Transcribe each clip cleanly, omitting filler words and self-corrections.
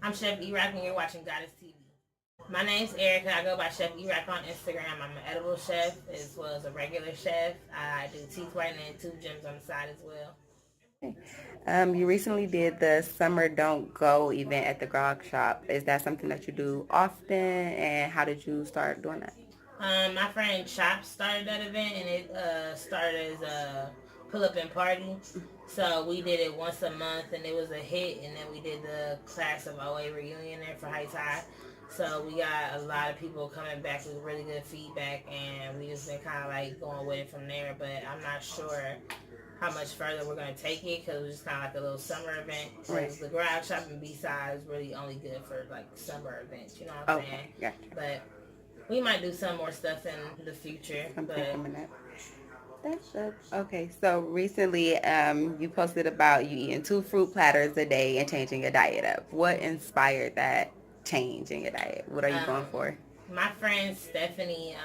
I'm Chef Erok and you're watching GoddessTV. My name's Erica. I go by Chef Erok on Instagram. I'm an edible chef as well as a regular chef. I do teeth whitening and tooth gems on the side as well. Okay. You recently did the Summer Don't Go event at the Grog Shop. Is that something that you do often, and how did you start doing that? My friend Chop started that event and it started as a pull up and party. So we did it once a month and it was a hit. And then we did the class of OA reunion there for High Tide. So we got a lot of people coming back with really good feedback and we just been kind of like going with it from there. But I'm not sure how much further we're going to take it because it was just kind of like a little summer event. Right. Because the garage shopping B-side is really only good for like summer events, you know what I'm saying? Okay, gotcha. But we might do some more stuff in the future. Something But coming up. That's good. Okay, so recently you posted about you eating 2 fruit platters a day and changing your diet up. What inspired that change in your diet? What are you going for? my friend Stephanie,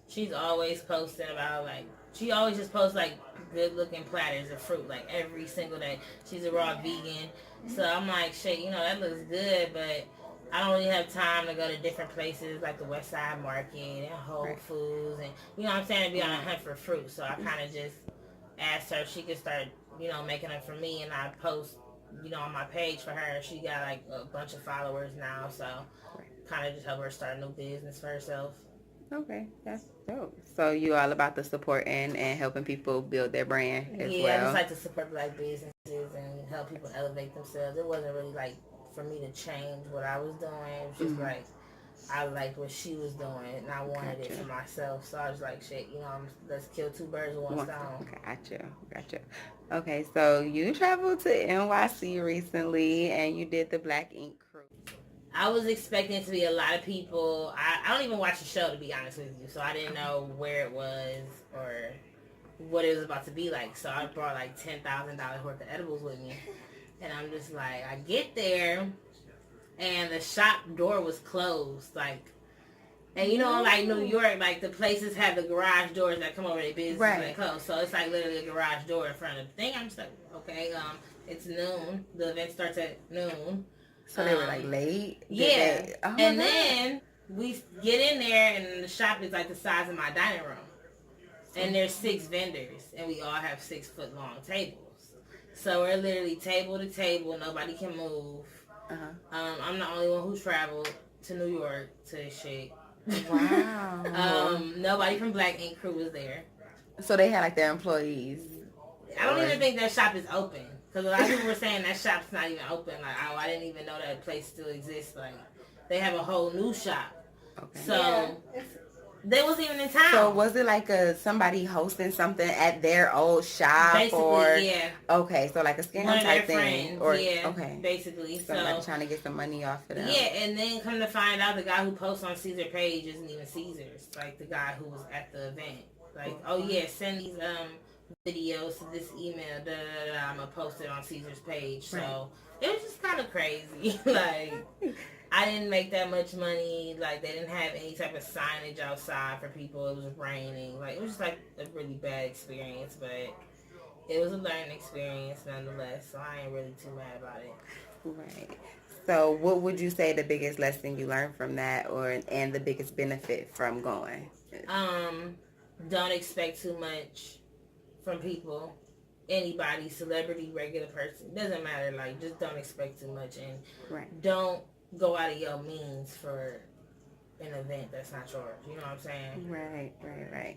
she's always posting about like she always just posts like good looking platters of fruit like every single day. She's a raw vegan, so I'm like, shit, that looks good, but I don't really have time to go to different places like the West Side Market and Whole Right. Foods and you know what I'm saying, to be on a hunt for fruit. So I kind of just asked her if she could start, making them for me, and I post, on my page for her. She got like a bunch of followers now, so kind of just help her start a new business for herself. Okay, that's dope. So you all about the supporting and helping people build their brand as Yeah, I just well. like to support black businesses and help people elevate themselves. It wasn't really like for me to change what I was doing. It was just like I liked what she was doing and I wanted it Gotcha. for myself. So I was like, shit, let's kill two birds with one stone. Gotcha. Okay, so you traveled to NYC recently and you did the Black Ink Cruise. I was expecting it to be a lot of people. I don't even watch the show, to be honest with you, so I didn't know where it was or what it was about to be like. So I brought like $10,000 worth of edibles with me, and I'm just like, I get there, and the shop door was closed, like. And like New York, like the places have the garage doors that come over their business when they Right. close. So it's like literally a garage door in front of the thing. I'm just like, okay, it's noon. The event starts at noon. So they were like late? Yeah. Oh my And God. then we get in there and the shop is like the size of my dining room. And there's 6 vendors and we all have 6-foot long tables. So we're literally table to table. Nobody can move. I'm the only one who traveled to New York to this shit. Wow. Nobody from Black Ink Crew was there. So they had like their employees. I don't even think that shop is open. Because a lot of people were saying that shop's not even open. Like, oh, I didn't even know that place still exists. Like, they have a whole new shop. Okay. So, they wasn't even in town. So was it like somebody hosting something at their old shop? Basically, yeah. Okay, so like a scam One of type their thing. friends, yeah. Okay. Basically. Somebody trying to get some money off of them. Yeah, and then come to find out the guy who posts on Caesar page isn't even Caesar's. Like, the guy who was at the event. Like, oh yeah, send these, videos to this email, I'm gonna post it on Caesar's page. So it was just kind of crazy. Like, I didn't make that much money. Like, they didn't have any type of signage outside for people. It was raining. Like, it was just like a really bad experience, but it was a learning experience nonetheless. So I ain't really too mad about it. Right. So what would you say the biggest lesson you learned from that, and the biggest benefit from going? Don't expect too much from people, anybody, celebrity, regular person, doesn't matter. Like, just don't expect too much and don't go out of your means for an event that's not yours. You know what I'm saying? Right. Yeah.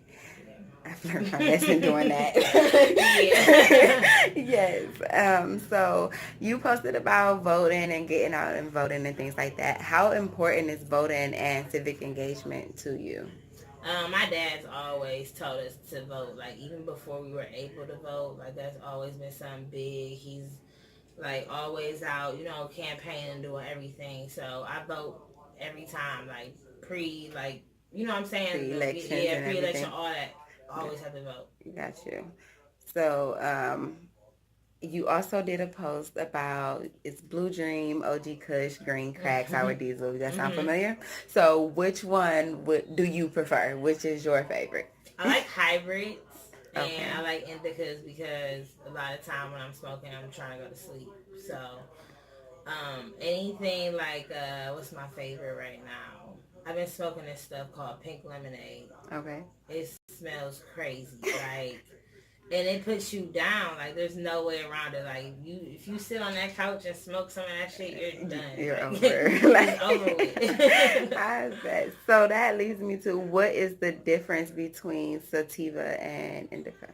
I've learned my lesson doing that. Yes. So you posted about voting and getting out and voting and things like that. How important is voting and civic engagement to you? My dad's always told us to vote. Like, even before we were able to vote, like, that's always been something big. He's, like, always out, campaigning and doing everything. So I vote every time, like, like, you know what I'm saying? Pre-election. Yeah, pre-election, all that. Always have to vote. Got you. So, you also did a post about it's Blue Dream, OG Kush, Green Crack, Sour Diesel. Does that sound familiar? So which one do you prefer? Which is your favorite? I like hybrids and I like indicas because a lot of time when I'm smoking, I'm trying to go to sleep. So Anything like what's my favorite right now? I've been smoking this stuff called pink lemonade. Okay. It smells crazy, like, and it puts you down. Like, there's no way around it. Like, if you sit on that couch and smoke some of that shit, you're done. You're like, over. It's over with. I bet. So that leads me to, what is the difference between sativa and indica?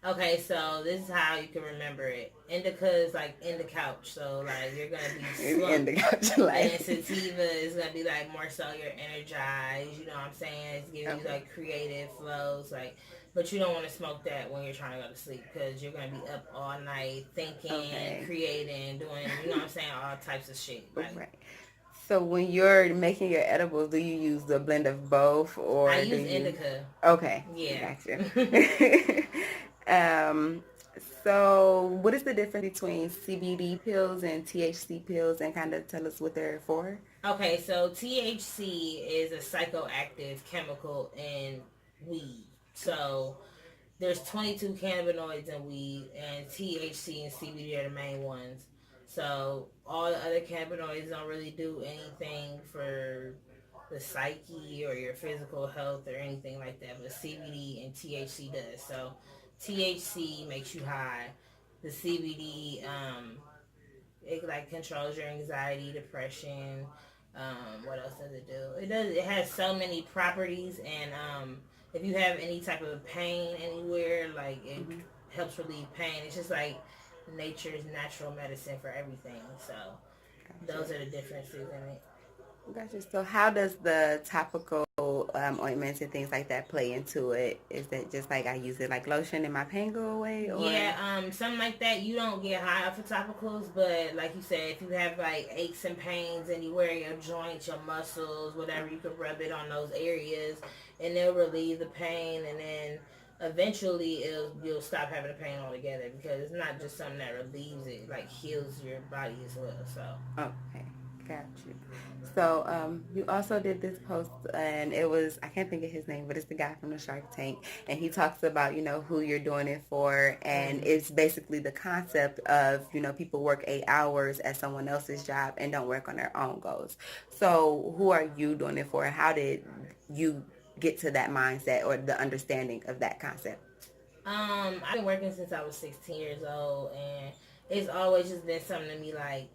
Okay, so this is how you can remember it. Indica is like in the couch, so like you're gonna be slumped. In the couch, like. And sativa is gonna be like more so you're energized. You know what I'm saying? It's giving you like creative flows, like. But you don't want to smoke that when you're trying to go to sleep, because you're gonna be up all night thinking, creating, doing, you know what I'm saying, all types of shit. Like, right. So when you're making your edibles, do you use the blend of both, or I use indica? Okay. Yeah. Gotcha. So what is the difference between CBD pills and THC pills, and kind of tell us what they're for? Okay, so THC is a psychoactive chemical in weed. So there's 22 cannabinoids in weed, and THC and CBD are the main ones. So all the other cannabinoids don't really do anything for the psyche or your physical health or anything like that, but CBD and THC does. So THC makes you high. The CBD, it like controls your anxiety, depression. What else does it do? It has so many properties, and if you have any type of pain anywhere, like it helps relieve pain. It's just like nature's natural medicine for everything. So those are the differences in it. Gotcha. So how does the topical ointments and things like that play into it? Is that just like I use it like lotion and my pain go away? Or? Yeah, something like that. You don't get high off of topicals, but like you said, if you have like aches and pains anywhere, your joints, your muscles, whatever, you can rub it on those areas, and it'll relieve the pain, and then eventually you'll stop having the pain altogether, because it's not just something that relieves it, like heals your body as well. So okay. Got you. So you also did this post, and it was, I can't think of his name, but it's the guy from the Shark Tank, and he talks about, who you're doing it for, and it's basically the concept of, people work 8 hours at someone else's job and don't work on their own goals. So who are you doing it for? How did you get to that mindset or the understanding of that concept? I've been working since I was 16 years old, and it's always just been something to me, like,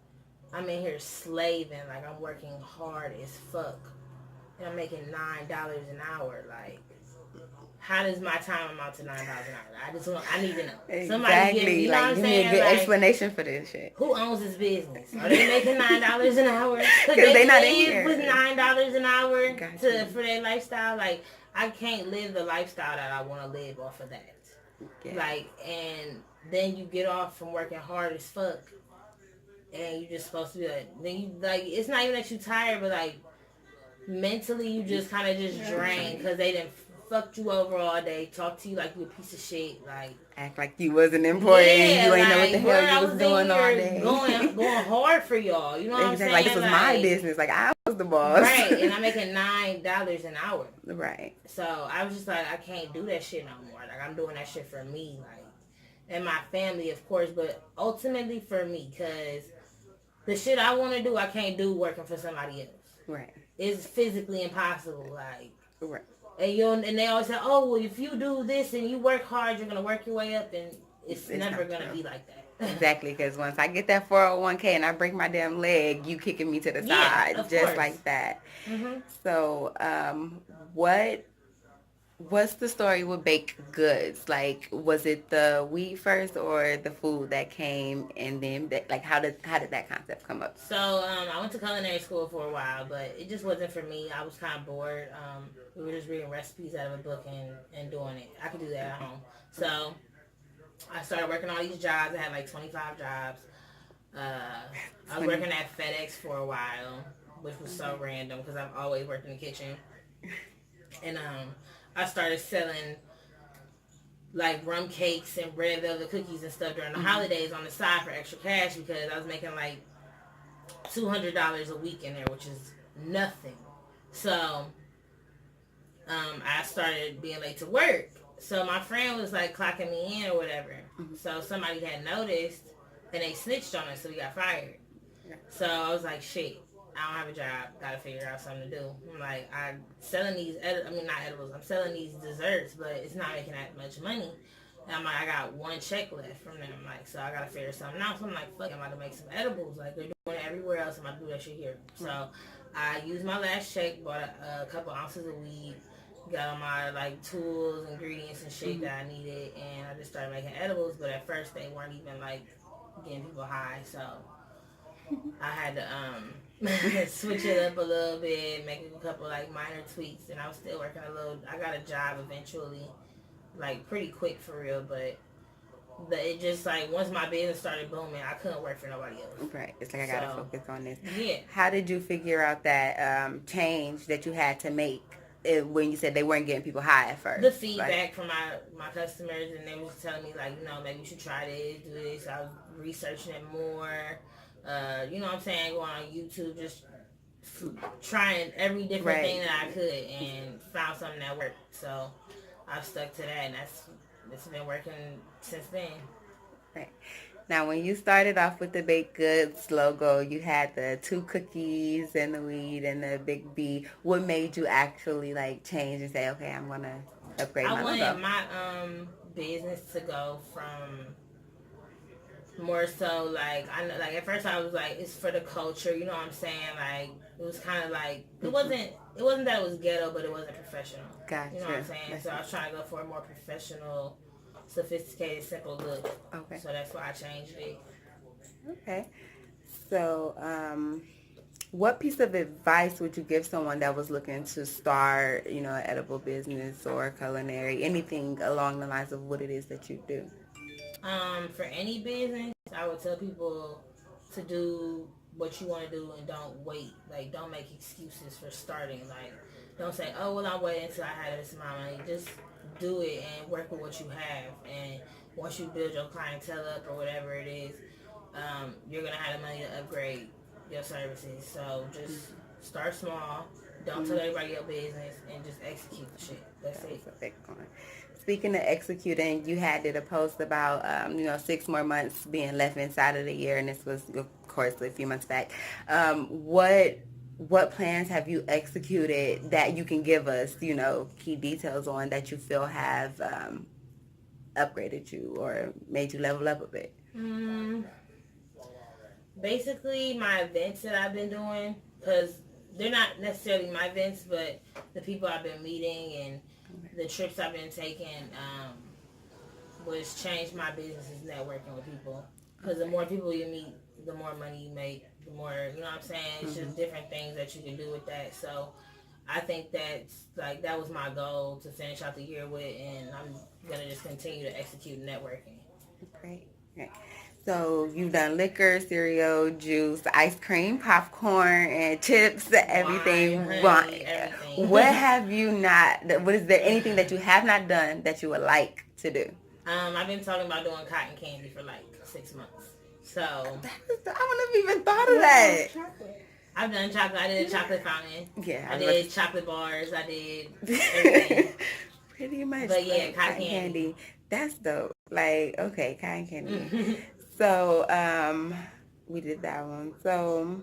I'm in here slaving, like I'm working hard as fuck, and I'm making $9 an hour. Like, how does my time amount to $9 an hour? I need to know. Exactly. Somebody give me, you know what I'm saying? Give me a good like, explanation for this shit. Who owns this business? Are they making $9 an hour? Because they not in here. With $9 an hour for their lifestyle. Like, I can't live the lifestyle that I want to live off of that. Yeah. Like, and then you get off from working hard as fuck, and you're just supposed to be like, then you, like, it's not even that you tired, but like mentally you just kind of just drained, because they didn't fucked you over all day, talk to you like you a piece of shit, like act like you wasn't important, you ain't know what the hell you was doing all day. Going hard for y'all, you know what I'm saying? Like, this was my business, like I was the boss. Right, and I'm making $9 an hour. Right. So I was just like, I can't do that shit no more. Like, I'm doing that shit for me, like, and my family, of course, but ultimately for me, because the shit I want to do, I can't do working for somebody else. Right. It's physically impossible. Like, right. And they always say, oh, well, if you do this and you work hard, you're going to work your way up, and it's never going to be like that. Exactly, because once I get that 401k and I break my damn leg, you kicking me to the side, just course. Like that. Mm-hmm. So, what's the story with baked goods? Like, was it the weed first or the food that came, and then how did that concept come up? So I went to culinary school for a while, but it just wasn't for me. I was kind of bored. We were just reading recipes out of a book and doing it. I could do that at home. So I started working all these jobs. I had like 25 jobs. I was working at FedEx for a while, which was so random because I've always worked in the kitchen. And I started selling like rum cakes and red velvet cookies and stuff during the holidays on the side for extra cash, because I was making like $200 a week in there, which is nothing. So I started being late to work. So my friend was like clocking me in or whatever. So somebody had noticed and they snitched on us, so we got fired. So I was like, shit, I don't have a job. Gotta figure out something to do. I'm like, I'm selling these, not edibles. I'm selling these desserts, but it's not making that much money. And I'm like, I got one check left from them. Like, so I gotta figure something out. So I'm like, fuck, I'm about to make some edibles. Like, they're doing it everywhere else. I'm about to do that shit here. So I used my last check, bought a couple ounces of weed, got all my like tools, ingredients, and shit that I needed, and I just started making edibles. But at first, they weren't even like getting people high. So I had to switch it up a little bit, make a couple like minor tweaks, and I was still working a little. I got a job eventually, like pretty quick for real, but it just like once my business started booming, I couldn't work for nobody else. Right. It's like I gotta focus on this. Yeah. How did you figure out that change that you had to make when you said they weren't getting people high at first? The feedback from my customers, and they was telling me like, you know, maybe you should try this, do this. I was researching it more. You know what I'm saying? Going on YouTube, just trying every different thing that I could, and found something that worked. So I've stuck to that, and it's been working since then. Right. Now, when you started off with the baked goods logo, you had the 2 cookies and the weed and the big B. What made you actually like change and say, okay, I'm gonna upgrade my logo? I wanted my business to go from more so like, I know, like at first I was like, it's for the culture, you know what I'm saying? Like it was kind of like it wasn't that it was ghetto, but it wasn't professional. Gotcha. You know what I'm saying? So I was trying to go for a more professional, sophisticated, simple look. Okay. So that's why I changed it. Okay. So, what piece of advice would you give someone that was looking to start, you know, an edible business or culinary, anything along the lines of what it is that you do? For any business, I would tell people to do what you want to do and don't wait. Like, don't make excuses for starting. Like, don't say, oh, well, I'm waiting until I have this amount of money. Just do it and work with what you have. And once you build your clientele up or whatever it is, you're going to have the money to upgrade your services. So just start small. Don't tell everybody your business and just execute the shit. That's it. Speaking of executing, you did a post about, 6 more months being left inside of the year, and this was, of course, a few months back. What plans have you executed that you can give us, key details on that you feel have upgraded you or made you level up a bit? Basically, my events that I've been doing, because they're not necessarily my events, but the people I've been meeting and the trips I've been taking, was changed my business is networking with people. Because the more people you meet, the more money you make, the more, you know what I'm saying? It's just different things that you can do with that. So I think that was my goal to finish out the year with, and I'm going to just continue to execute networking. Great. Okay. So you've done liquor, cereal, juice, ice cream, popcorn, and chips, everything. Everything. What have you not? Is there anything that you have not done that you would like to do? I've been talking about doing cotton candy for like 6 months. So I wouldn't have even thought of that. I've done chocolate. I did a chocolate fountain. Yeah, I did chocolate bars. I did everything. Pretty much. But yeah, cotton candy. That's dope. Like, okay, cotton candy. So, we did that one. So,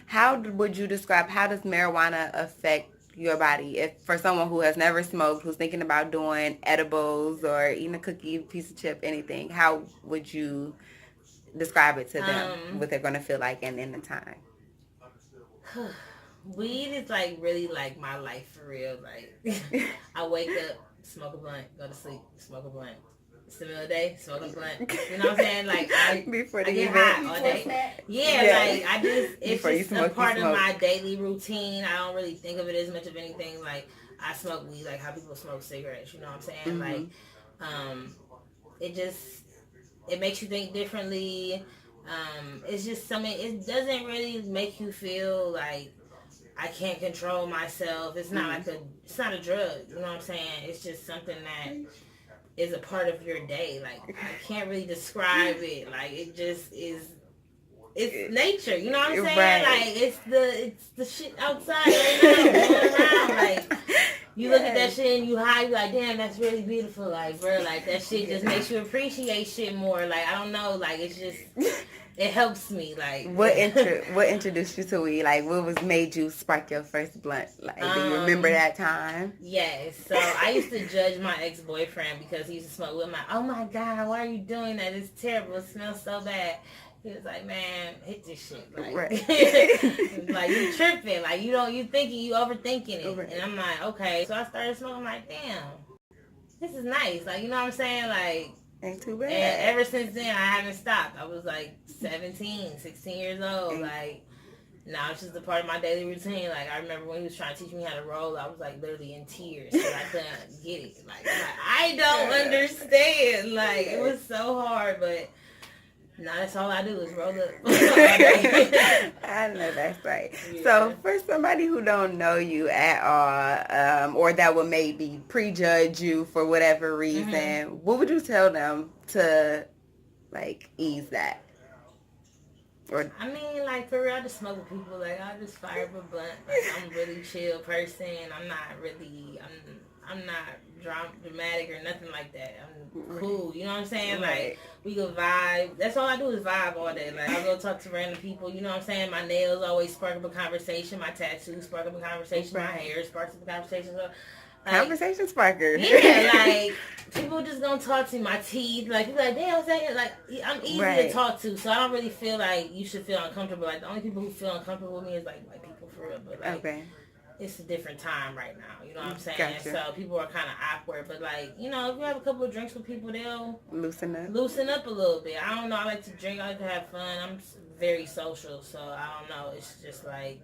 how would you describe, how does marijuana affect your body? If for someone who has never smoked, who's thinking about doing edibles or eating a cookie, piece of chip, anything, how would you describe it to them, what they're going to feel like in the time? Weed is like really like my life for real. Like, I wake up, smoke a blunt, go to sleep, smoke a blunt. It's the middle of the day, smoke a blunt. You know what I'm saying? Like, I get high all day. Yeah, like, it's just a part of my daily routine. I don't really think of it as much of anything. Like, I smoke weed like how people smoke cigarettes. You know what I'm saying? Like, it makes you think differently. It's just something, it doesn't really make you feel like I can't control myself. It's not it's not a drug. You know what I'm saying? It's just something that is a part of your day. Like, I can't really describe it. Like, it just is. It's nature. You know what I'm saying? Right. Like, it's the shit outside right now going around. Like, you look at that shit and you high. You like, damn, that's really beautiful. Like, bro, like that shit just makes you appreciate shit more. Like, I don't know. Like, it's just it helps me. Like what introduced you to weed? Like, what was made you spark your first blunt? Like, do you remember that time? Yes. So I used to judge my ex-boyfriend because he used to smoke with my. Oh my God, why are you doing that? It's terrible. It smells so bad. He was like, man, hit this shit. Like, right. like you tripping. Like you thinking, you overthinking it. Right. And I'm like, okay. So I started smoking. I'm like, damn, this is nice. Like, you know what I'm saying? Like, ain't too bad. And ever since then, I haven't stopped. I was like 17, 16 years old. Like, now it's just a part of my daily routine. Like, I remember when he was trying to teach me how to roll, I was like literally in tears because I couldn't get it. Like, I don't understand. Like, it was so hard, but now that's all I do is roll up. I know that's right. Yeah. So for somebody who don't know you at all, or that would maybe prejudge you for whatever reason, what would you tell them to like ease that? Or I mean, like for real, I just smoke with people. Like I just fire up a blunt. Like I'm a really chill person. I'm not dramatic or nothing like that. I'm cool. You know what I'm saying? Like we can vibe. That's all I do is vibe all day. Like I'll go talk to random people. You know what I'm saying? My nails always spark up a conversation. My tattoos spark up a conversation. My hair sparks up a conversation. So, like, conversation sparker. Yeah, like people just gonna talk to me. My teeth, like people like, damn, I'm saying, like I'm easy to talk to, so I don't really feel like you should feel uncomfortable. Like the only people who feel uncomfortable with me is like white people for real. But like, it's a different time right now. You know what I'm saying? Gotcha. So people are kind of awkward, but like if you have a couple of drinks with people, they'll loosen up a little bit. I don't know. I like to drink. I like to have fun. I'm very social, so I don't know. It's just like.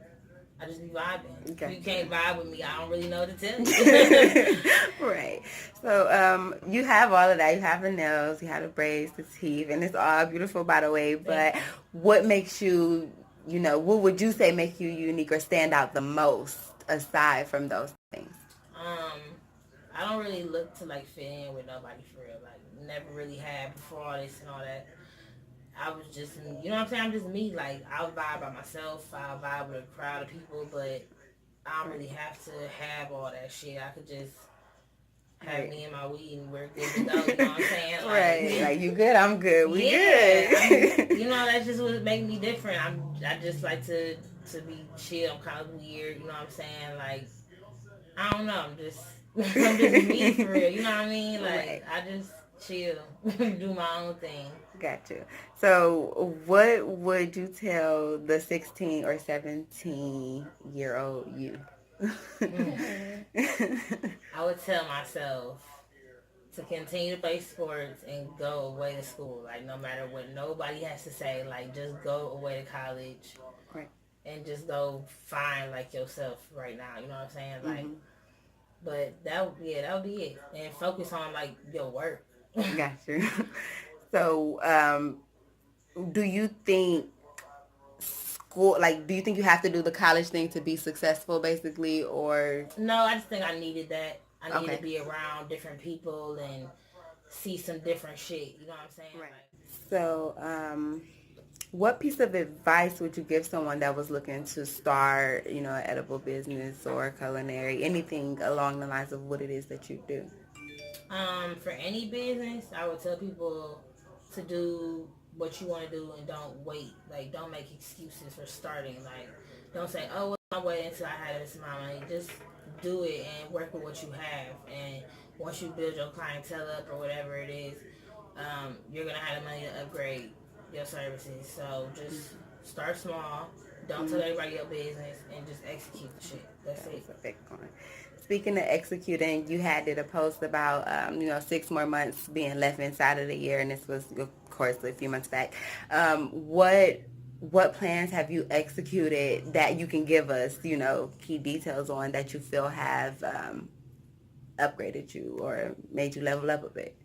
I just be vibing. Okay. If you can't vibe with me, I don't really know what to tell you. Right. So you have all of that. You have the nails, you have the braids, the teeth, and it's all beautiful, by the way. But what makes you, what would you say make you unique or stand out the most aside from those things? I don't really look to like fit in with nobody for real. Like never really had before all this and all that. I was just, you know what I'm saying? I'm just me. Like, I'll vibe by myself. I'll vibe with a crowd of people, but I don't really have to have all that shit. I could just have me and my weed and we're good to go. You know what I'm saying? Like, right. Like, you good, I'm good. We good. That's just what make me different. I just like to be chill. I'm kind of weird. You know what I'm saying? Like, I don't know. I'm just me for real. You know what I mean? Like, I just chill. Do my own thing. Gotcha. So what would you tell the 16 or 17-year-old you? I would tell myself to continue to play sports and go away to school. Like, no matter what nobody has to say, like, just go away to college. Right. And just go find, like, yourself right now. You know what I'm saying? Like, but that would be it. And focus on, like, your work. Gotcha. So, do you think do you think you have to do the college thing to be successful, basically, or? No, I just think I needed that. I needed to be around different people and see some different shit. You know what I'm saying? Right. So, what piece of advice would you give someone that was looking to start, an edible business or culinary, anything along the lines of what it is that you do? For any business, I would tell people to do what you want to do and don't wait. Like, don't make excuses for starting. Like, don't say, oh, well, I'll wait until I have this amount of money. Just do it and work with what you have. And once you build your clientele up or whatever it is, you're going to have the money to upgrade your services. So just start small. Don't tell everybody your business and just execute the shit. That's it. Speaking of executing, you did a post about, 6 more months being left inside of the year, and this was, of course, a few months back. What plans have you executed that you can give us, key details on that you feel have upgraded you or made you level up a bit?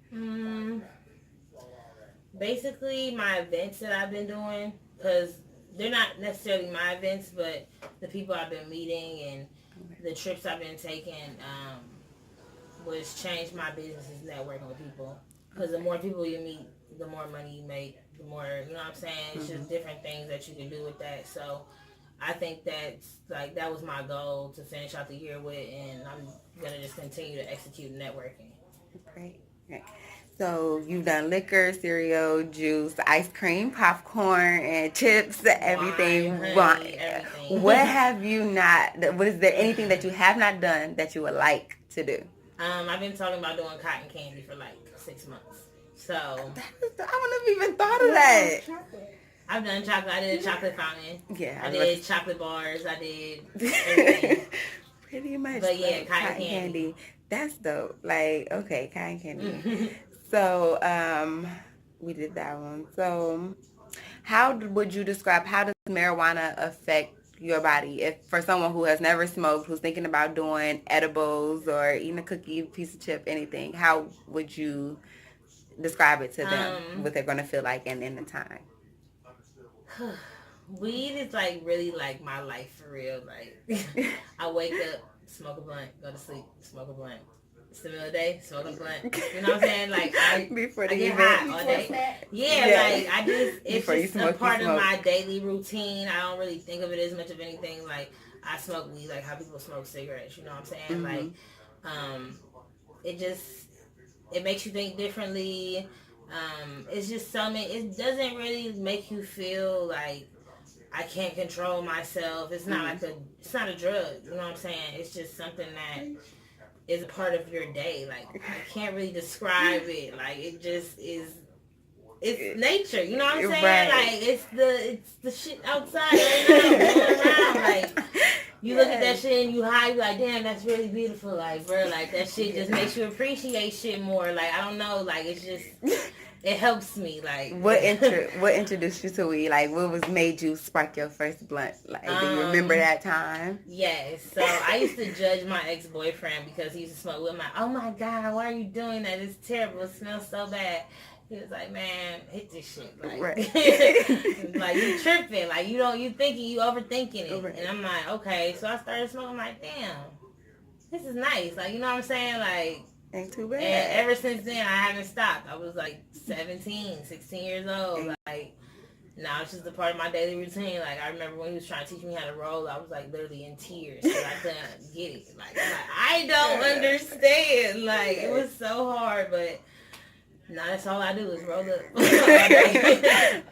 Basically, my events that I've been doing, because they're not necessarily my events, but the people I've been meeting and the trips I've been taking was changed my business is networking with people. Because the more people you meet, the more money you make, the more, you know what I'm saying? It's just different things that you can do with that. So I think that was my goal to finish out the year with, and I'm going to just continue to execute networking. Great. Okay. So you've done liquor, cereal, juice, ice cream, popcorn, and chips, everything. Wine, honey, everything. What have you not? Is there anything that you have not done that you would like to do? I've been talking about doing cotton candy for like 6 months. So I wouldn't have even thought of that. I've done chocolate. I did a chocolate fountain. Yeah, I did chocolate bars. I did everything. Pretty much. But yeah, cotton candy. That's dope. Like, okay, cotton candy. So, we did that one. So, would you describe, how does marijuana affect your body? If for someone who has never smoked, who's thinking about doing edibles or eating a cookie, piece of chip, anything, how would you describe it to them? What they're going to feel like in the time? Weed is like really like my life for real. Like I wake up, smoke a blunt, go to sleep, smoke a blunt. It's the middle of the day, smoke a blunt. You know what I'm saying? Like I get high all day. Yeah, like I just, it's just a part of my daily routine. I don't really think of it as much of anything. Like I smoke weed like how people smoke cigarettes. You know what I'm saying? Like it makes you think differently. It's just something. It doesn't really make you feel like I can't control myself. It's not it's not a drug. You know what I'm saying? It's just something that is a part of your day. Like I can't really describe it. Like it just is. It's nature. You know what I'm saying? Right. Like it's the shit outside right now going around. Like you look at that shit and you high. You like, damn, that's really beautiful. Like bro, like that shit just makes you appreciate shit more. Like I don't know. Like it's just. It helps me, like. What introduced you to weed? Like, what made you spark your first blunt? Like, do you remember that time? Yes. So I used to judge my ex-boyfriend because he used to smoke with my. Oh my God, why are you doing that? It's terrible. It smells so bad. He was like, man, hit this shit. Like, right. Like you tripping. Like you thinking, you overthinking it. Right. And I'm like, okay. So I started smoking. I'm like, damn, this is nice. Like, you know what I'm saying? Like. Ain't too bad. And ever since then, I haven't stopped. I was like 17, 16 years old. Like, now it's just a part of my daily routine. Like, I remember when he was trying to teach me how to roll, I was like literally in tears because I couldn't get it. Like, I don't understand. Like, it was so hard, but now that's all I do is roll up.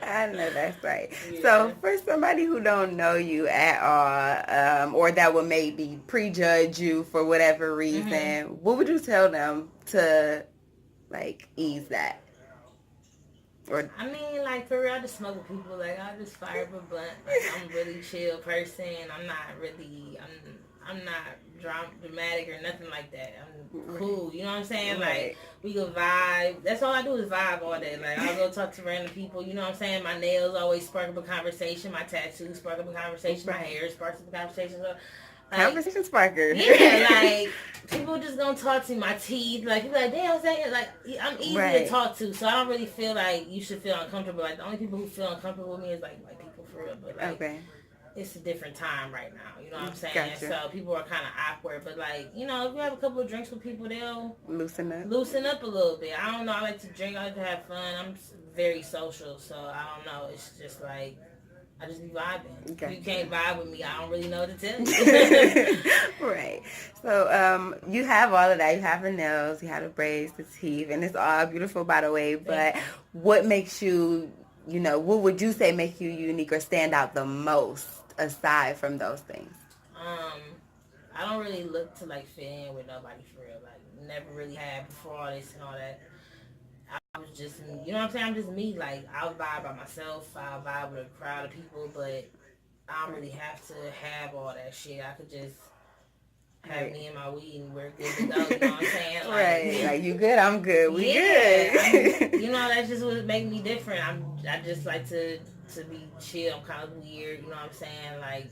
I know that's right. Yeah. So for somebody who don't know you at all, or that would maybe prejudge you for whatever reason, what would you tell them to like ease that? Or I mean, like for real, I just smoke with people. Like I just fire up a blunt. Like I'm a really chill person. I'm not dramatic or nothing like that. I'm cool. You know what I'm saying? Right. Like we can vibe. That's all I do is vibe all day. Like I'll go talk to random people. You know what I'm saying? My nails always spark up a conversation. My tattoos spark up a conversation. My hair sparks up a conversation. So, like, conversation sparker. Yeah, like people just gonna talk to me. My teeth, like people like, damn, what's that? Like I'm easy to talk to, so I don't really feel like you should feel uncomfortable. Like the only people who feel uncomfortable with me is like white people for real. But like, it's a different time right now. You know what I'm saying? Gotcha. So people are kind of awkward, but like, you know, if you have a couple of drinks with people, they'll loosen up a little bit. I don't know. I like to drink. I like to have fun. I'm very social, so I don't know. It's just like. I just be vibing. Gotcha. If you can't vibe with me, I don't really know what to tell you. Right. So you have all of that. You have the nails, you have the braids, the teeth, and it's all beautiful, by the way. But what makes you, what would you say make you unique or stand out the most aside from those things? I don't really look to like fit in with nobody for real. Like never really had before all this and all that. I was just me. You know what I'm saying? I'm just me. Like, I'll vibe by myself. I'll vibe with a crowd of people, but I don't really have to have all that shit. I could just have me and my weed and we're good to go. You know what I'm saying? Like, right. Like, you good, I'm good. We good. You know, that's just what make me different. I just like to be chill. I'm kind of weird. You know what I'm saying? Like,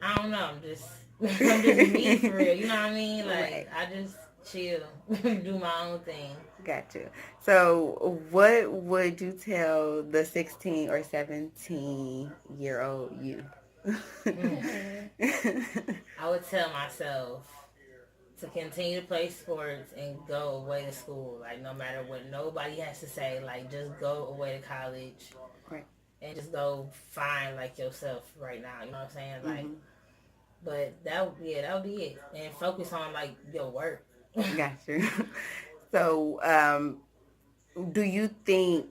I don't know. I'm just me for real. You know what I mean? Like, I just chill. Do my own thing. Gotcha. So what would you tell the 16 or 17-year-old you? I would tell myself to continue to play sports and go away to school. Like, no matter what nobody has to say, like, just go away to college. Right. And just go find, like, yourself right now. You know what I'm saying? Like, but that would be it. And focus on, like, your work. Gotcha. So, do you think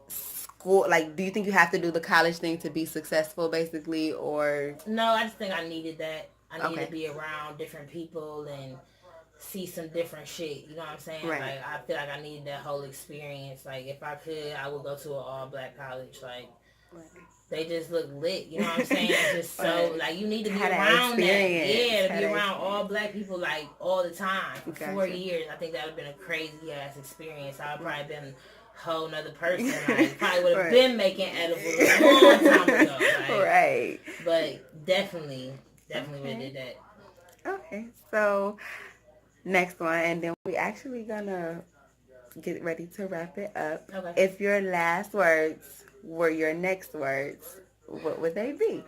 school, like, do you think you have to do the college thing to be successful, basically, or? No, I just think I needed that. I needed Okay. to be around different people and see some different shit. You know what I'm saying? Right. Like, I feel like I needed that whole experience. Like, if I could, I would go to an all-black college. Like, Right. they just look lit. You know what I'm saying? It's just so, Right. like, you need to be Had that around that. experience. Yeah, to Had be that around all experience. black people, like, all the time. For Gotcha. 4 years, I think that would have been a crazy-ass experience. I would probably been a whole nother person. Like, probably would have Right. been making edibles a long time ago. Like, Right. but definitely would have did that. Okay. So, next one, and then we actually gonna get ready to wrap it up. Okay. If your last words were your next words, what would they be?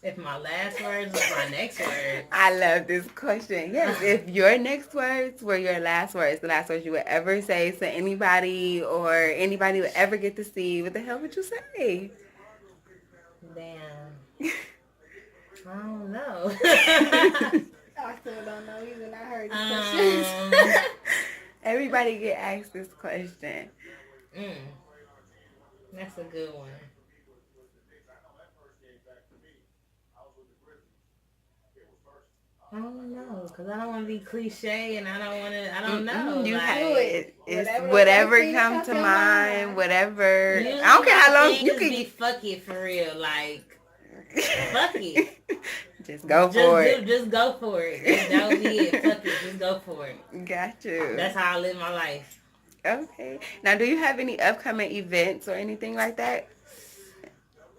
If my last words was my next words. I love this question. Yes, if your next words were your last words, the last words you would ever say to anybody or anybody would ever get to see, what the hell would you say? Damn. I don't know. I still don't know either. I heard the questions. Everybody get asked this question. That's a good one. I don't know, because I don't want to be cliche and I don't know. You like, have it. It's Whatever whatever the comes first thing to that comes to mind, mind. whatever. usually I don't care how my long thing you is can be fuck it for real. Like, fuck it. Just go for it. Just go for it. That would be it. Fuck it. Just go for it. Got you. That's how I live my life. Okay. Now, do you have any upcoming events or anything like that?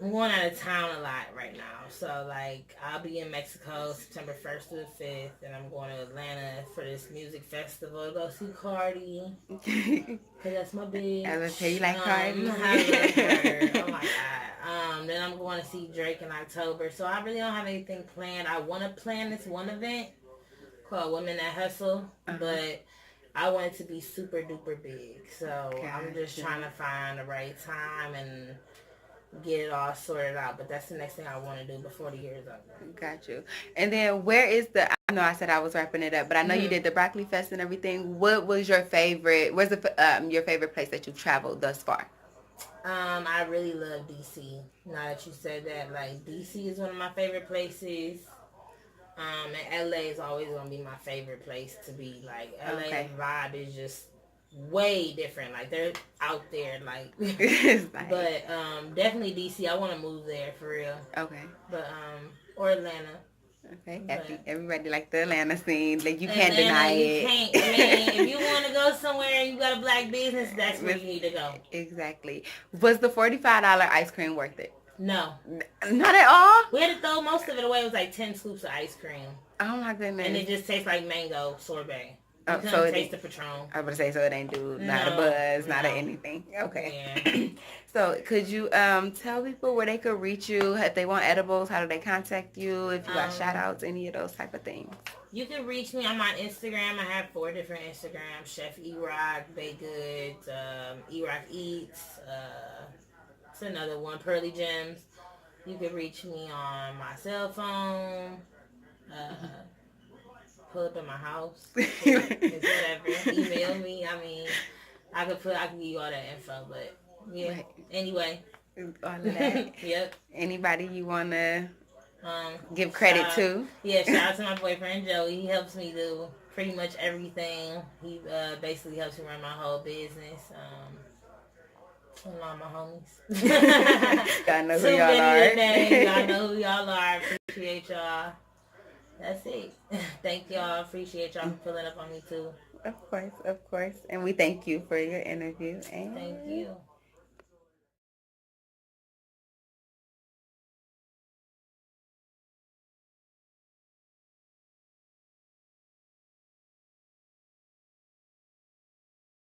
I'm going out of town a lot right now. So, like, I'll be in Mexico September 1st to the 5th. And I'm going to Atlanta for this music festival to go see Cardi. Because that's my bitch. I was say you like Cardi. I love her. Oh, my God. Then I'm going to see Drake in October. So, I really don't have anything planned. I want to plan this one event called Women That Hustle. But I want it to be super duper big. So, I'm just trying to find the right time and get it all sorted out. But that's the next thing I want to do before the year is over. Got you. And then where is the, I know I said I was wrapping it up, but I know you did the Broccoli Fest and everything. What was your favorite, where's your favorite place that you've traveled thus far? I really love DC. Now that you said that, like, DC is one of my favorite places. And LA is always going to be my favorite place to be. Like, LA vibe is just way different. Like, they're out there, like. But definitely DC. I want to move there for real. Okay. But or Atlanta. Okay. Everybody like the Atlanta scene. Like, you can't deny it. You can't. I mean, if you want to go somewhere and you got a black business, that's where you need to go. Exactly. Was the $45 ice cream worth it? No. Not at all? We had to throw most of it away. It was like 10 scoops of ice cream. Oh my goodness. And it just tastes like mango sorbet. You couldn't so taste the Patron. I was going to say, so it ain't not a buzz, not a anything. Okay. Yeah. So could you tell people where they could reach you if they want edibles? How do they contact you? If you got shout outs, any of those type of things? You can reach me. I'm on Instagram. I have 4 different Instagrams. ChefErok, Baked Goods, Erok Eats. It's another one, Pearly Gems. You can reach me on my cell phone. Pull up in my house. It's whatever. Email me. I mean, I can give you all that info, but yeah. Right. Anyway. All of that. Yep. Anybody you wanna give credit to? Yeah, shout out to my boyfriend Joey. He helps me do pretty much everything. He basically helps me run my whole business. All my homies. Y'all know who y'all are. Y'all know who y'all are. Appreciate y'all. That's it. Thank y'all. Appreciate y'all for filling up on me too. Of course. And we thank you for your interview. And thank you.